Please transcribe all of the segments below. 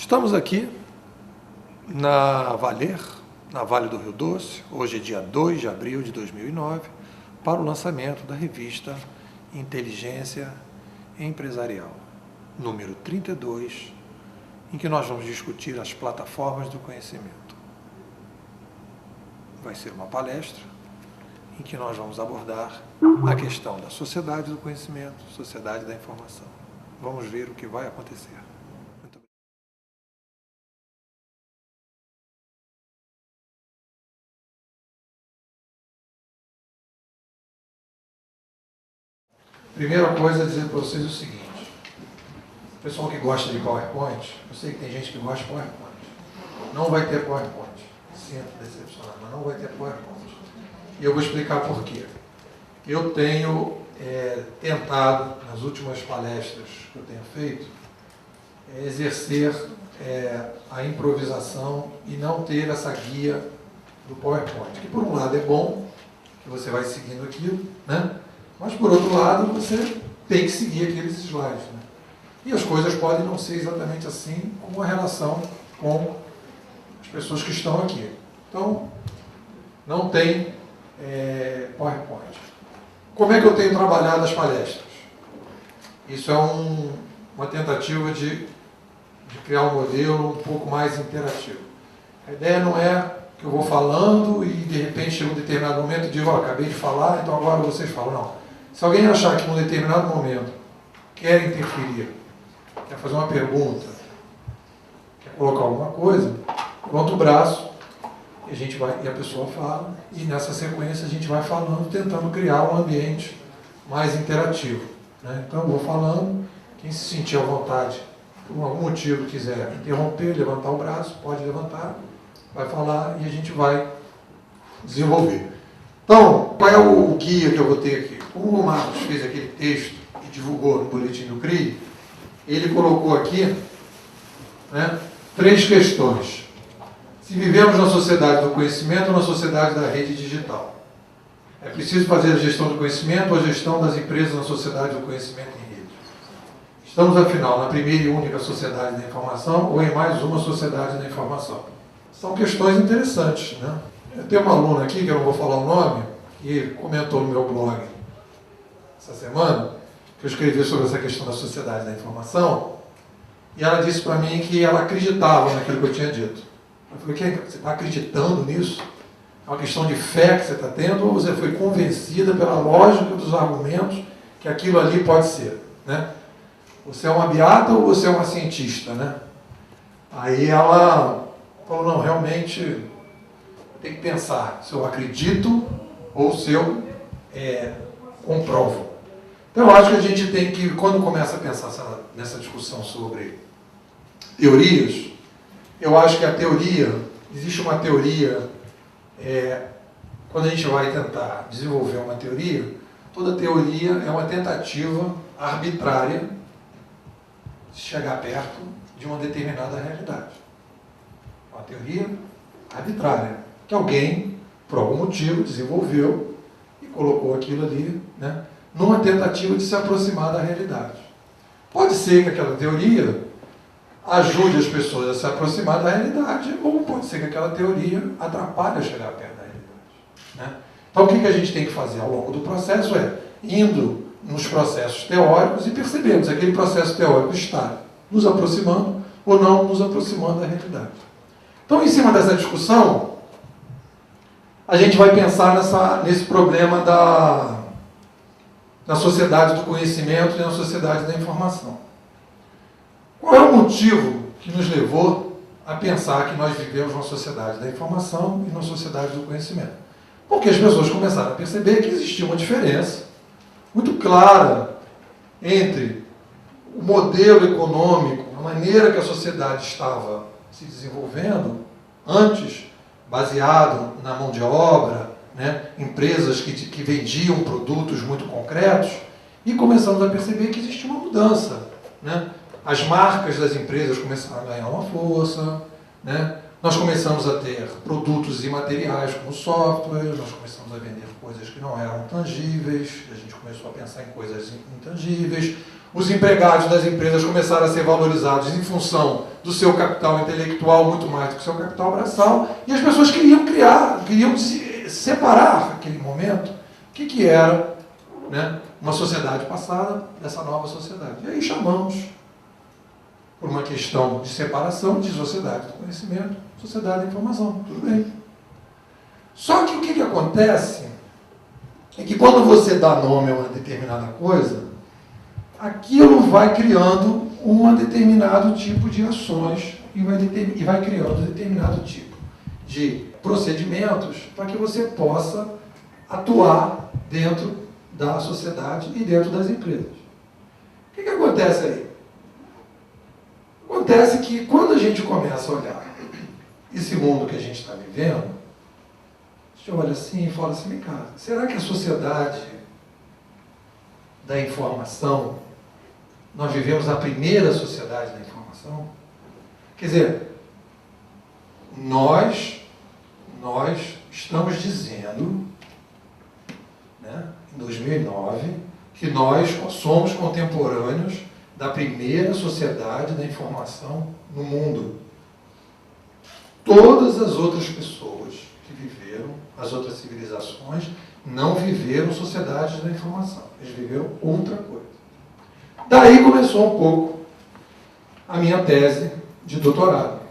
Estamos aqui na Valer, na Vale do Rio Doce, hoje é dia 2 de abril de 2009, para o lançamento da revista Inteligência Empresarial, número 32, em que nós vamos discutir as plataformas do conhecimento. Vai ser uma palestra em que nós vamos abordar a questão da sociedade do conhecimento, sociedade da informação. Vamos ver o que vai acontecer. Muito obrigado. Primeira coisa é dizer para vocês o seguinte: o pessoal que gosta de PowerPoint, eu sei que tem gente que gosta de PowerPoint, não vai ter PowerPoint. Sinto decepcionado, mas não vai ter PowerPoint. E eu vou explicar por quê. Eu tenho tentado, nas últimas palestras que eu tenho feito, exercer a improvisação e não ter essa guia do PowerPoint. Que por um lado é bom, que você vai seguindo aquilo, né? Mas por outro lado você tem que seguir aqueles slides, né? E as coisas podem não ser exatamente assim com a relação com as pessoas que estão aqui. Então, não tem PowerPoint. Como é que eu tenho trabalhado as palestras? Isso é uma tentativa de criar um modelo um pouco mais interativo. A ideia não é que eu vou falando e de repente chega um determinado momento e digo, acabei de falar, então agora vocês falam. Não. Se alguém achar que num determinado momento quer interferir, quer fazer uma pergunta, quer colocar alguma coisa, levanta o braço e a pessoa fala, e nessa sequência a gente vai falando, tentando criar um ambiente mais interativo, né? Então eu vou falando, quem se sentir à vontade, por algum motivo quiser interromper, levantar o braço, pode levantar, vai falar e a gente vai desenvolver. Então, qual é o guia que eu vou ter aqui? Como o Marcos fez aquele texto e divulgou no boletim do CRI, ele colocou aqui, né, 3 questões. Se vivemos na sociedade do conhecimento ou na sociedade da rede digital? É preciso fazer a gestão do conhecimento ou a gestão das empresas na sociedade do conhecimento em rede? Estamos, afinal, na primeira e única sociedade da informação ou em mais uma sociedade da informação? São questões interessantes, né? Eu tenho uma aluna aqui, que eu não vou falar o nome, que comentou no meu blog essa semana, que eu escrevi sobre essa questão da sociedade da informação, e ela disse para mim que ela acreditava naquilo que eu tinha dito. Eu falei, você está acreditando nisso? É uma questão de fé que você está tendo, ou você foi convencida pela lógica dos argumentos que aquilo ali pode ser, né? Você é uma beata ou você é uma cientista, né? Aí ela falou, não, realmente tem que pensar se eu acredito ou se eu comprovo. Então eu acho que a gente tem que, quando começa a pensar nessa discussão sobre teorias, eu acho que a teoria, existe uma teoria, quando a gente vai tentar desenvolver uma teoria, toda teoria é uma tentativa arbitrária de chegar perto de uma determinada realidade. Uma teoria arbitrária, que alguém, por algum motivo, desenvolveu e colocou aquilo ali, né, numa tentativa de se aproximar da realidade. Pode ser que aquela teoria ajude as pessoas a se aproximar da realidade, ou pode ser que aquela teoria atrapalhe a chegar perto da realidade, né? Então o que a gente tem que fazer ao longo do processo indo nos processos teóricos e percebendo se aquele processo teórico está nos aproximando ou não nos aproximando da realidade. Então, em cima dessa discussão, a gente vai pensar nesse problema da sociedade do conhecimento e da sociedade da informação. Qual é o motivo que nos levou a pensar que nós vivemos numa sociedade da informação e numa sociedade do conhecimento? Porque as pessoas começaram a perceber que existia uma diferença muito clara entre o modelo econômico, a maneira que a sociedade estava se desenvolvendo antes, baseado na mão de obra, né, empresas que vendiam produtos muito concretos, e começamos a perceber que existia uma mudança, né? As marcas das empresas começaram a ganhar uma força, né? Nós começamos a ter produtos imateriais como software, nós começamos a vender coisas que não eram tangíveis, a gente começou a pensar em coisas intangíveis. Os empregados das empresas começaram a ser valorizados em função do seu capital intelectual muito mais do que o seu capital braçal, e as pessoas queriam separar naquele momento o que era, né, uma sociedade passada dessa nova sociedade. E aí chamamos, por uma questão de separação, de sociedade do conhecimento, sociedade da informação. Tudo bem. Só que o que acontece é que quando você dá nome a uma determinada coisa, aquilo vai criando um determinado tipo de ações e vai criando determinado tipo de procedimentos para que você possa atuar dentro da sociedade e dentro das empresas. O que acontece aí? Acontece que quando a gente começa a olhar esse mundo que a gente está vivendo, a gente olha assim e fala assim, cara, será que a sociedade da informação, nós vivemos a primeira sociedade da informação? Quer dizer, nós estamos dizendo, né, em 2009, que nós somos contemporâneos da primeira sociedade da informação no mundo. Todas as outras pessoas que viveram, as outras civilizações, não viveram sociedades da informação. Eles viveram outra coisa. Daí começou um pouco a minha tese de doutorado,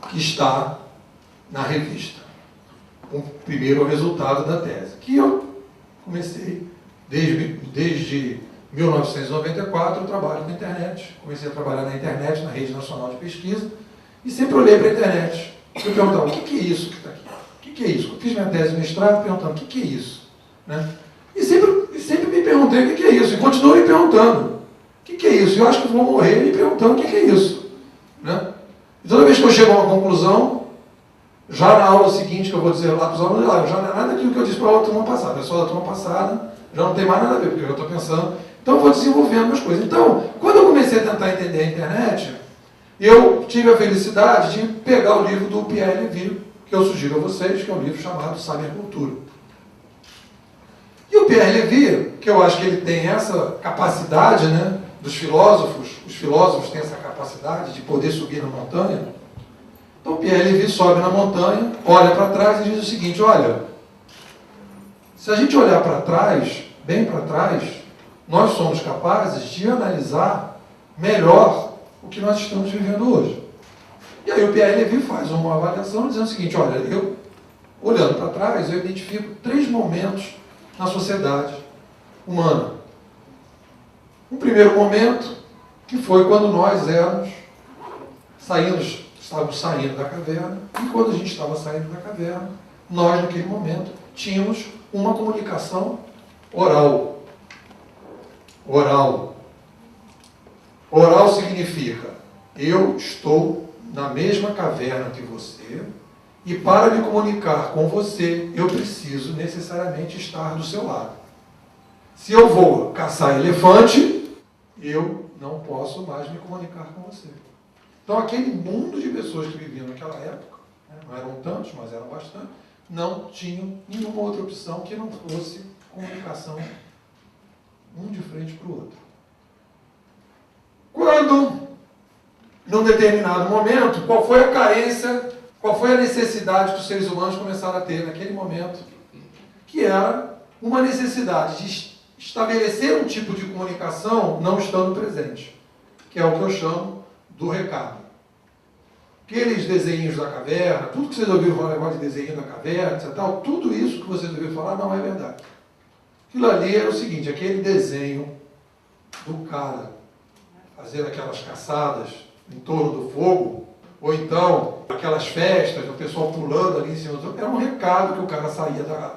que está na revista. O primeiro resultado da tese, que eu comecei desde 1994, eu trabalho na internet. Comecei a trabalhar na internet, na Rede Nacional de Pesquisa, e sempre olhei para a internet. Eu perguntava, o que é isso que está aqui? O que é isso? Eu fiz minha tese de mestrado perguntando, o que é isso? Né? E sempre me perguntei o que é isso, e continuo me perguntando, o que é isso? Eu acho que vou morrer me perguntando o que é isso. Né? E toda vez que eu chego a uma conclusão, já na aula seguinte, que eu vou dizer lá para os alunos, já não é nada daquilo que eu disse para a turma passada, a pessoa da turma passada já não tem mais nada a ver, porque eu já estou pensando, então eu vou desenvolvendo as coisas. Então, quando eu comecei a tentar entender a internet, eu tive a felicidade de pegar o livro do Pierre Levy, que eu sugiro a vocês, que é um livro chamado Sabercultura. E o Pierre Levy, que eu acho que ele tem essa capacidade, né, dos filósofos, os filósofos têm essa capacidade de poder subir na montanha. Então o Pierre Levy sobe na montanha, olha para trás e diz o seguinte, olha, se a gente olhar para trás, bem para trás, nós somos capazes de analisar melhor o que nós estamos vivendo hoje. E aí o Pierre Levy faz uma avaliação dizendo o seguinte, olha, eu, olhando para trás, eu identifico 3 momentos na sociedade humana. Um primeiro momento, que foi quando nós estávamos saindo da caverna, e quando a gente estava saindo da caverna, nós, naquele momento, tínhamos uma comunicação oral. Oral. Oral significa, eu estou na mesma caverna que você, e para me comunicar com você, eu preciso necessariamente estar do seu lado. Se eu vou caçar elefante, eu não posso mais me comunicar com você. Então, aquele mundo de pessoas que viviam naquela época, né, não eram tantos, mas eram bastante, não tinham nenhuma outra opção que não fosse comunicação um de frente para o outro. Quando, num determinado momento, qual foi a carência, qual foi a necessidade que os seres humanos começaram a ter naquele momento? Que era uma necessidade de estabelecer um tipo de comunicação não estando presente, que é o que eu chamo do recado. Aqueles desenhos da caverna, tudo que vocês ouviram falar agora de desenho da caverna, etc., tal, tudo isso que vocês ouviram falar não é verdade. Aquilo ali era o seguinte, aquele desenho do cara fazer aquelas caçadas em torno do fogo, ou então aquelas festas, o pessoal pulando ali em cima do... Era um recado que o cara saía da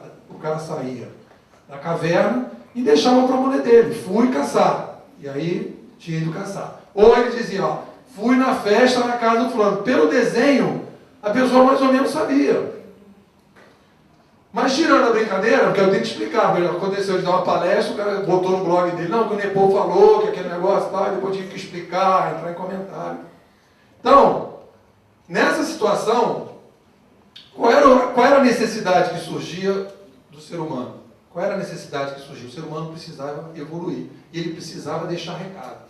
caverna e deixava para a mulher dele, fui caçar. E aí tinha ido caçar. Ou ele dizia, ó, fui na festa na casa do fulano. Pelo desenho, a pessoa mais ou menos sabia. Mas tirando a brincadeira, porque eu tenho que explicar, porque aconteceu de dar uma palestra, o cara botou no blog dele, não, que o Nepô falou, que aquele negócio tal, e depois tive que explicar, entrar em comentário. Então, nessa situação, qual era a necessidade que surgia do ser humano? Qual era a necessidade que surgiu? O ser humano precisava evoluir. E ele precisava deixar recado.